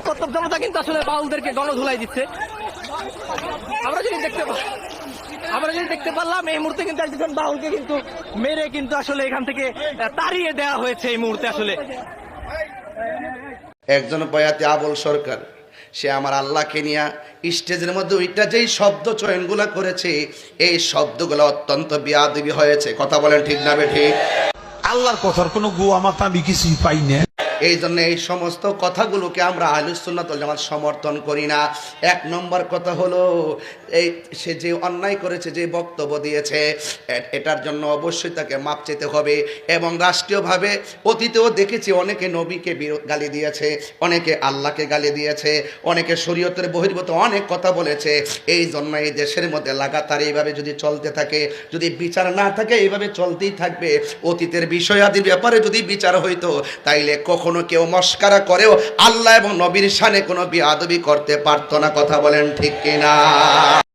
প্রত্যেক জনতা কিন্তু আসলে বাউলদেরকে গণধুলাই দিচ্ছে। আমরা যদি দেখতে পারলাম এই মুহূর্তে কিন্তু একজন বাউলকে কিন্তু মেরে কিন্তু আসলে এখান থেকে তাড়িয়ে দেওয়া হয়েছে এই মুহূর্তে। আসলে একজন বয়াতি আবুল সরকার, সে আমার আল্লাহকে নিয়ে স্টেজের মধ্যে ওইটা যেই শব্দ চয়নগুলা করেছে, এই শব্দগুলো অত্যন্ত বেয়াদবি হয়েছে। কথা বলেন ঠিক না বেঠিক? আল্লাহর কথার কোনো গোয়া মাথা আমি কিছুই পাই না। এই জন্য এই সমস্ত কথাগুলোকে আমরা আহলুস সুন্নাত ওয়াল জামাত সমর্থন করি না। এক নম্বর কথা হলো, এই সে যে অন্যায় করেছে, যে বক্তব্য দিয়েছে, এটার জন্য অবশ্যই তাকে মাপ চেতে হবে। এবং রাষ্ট্রীয়ভাবে অতীতেও দেখেছি অনেকে নবীকে গালি দিয়েছে, অনেকে আল্লাহকে গালি দিয়েছে, অনেকে শরীয়তের বহির্ভূত অনেক কথা বলেছে। এই জন্য এই দেশের মধ্যে লাগাতার এইভাবে যদি চলতে থাকে, যদি বিচার না থাকে, এইভাবে চলতেই থাকবে। অতীতের বিষয়াদির ব্যাপারে যদি বিচার হইতো, তাইলে কখনো কেউ মস্কারা করেও আল্লাহ এবং নবীর শানে কোনো বেয়াদবি করতে পারতো না। কথা বলেন ঠিক কিনা?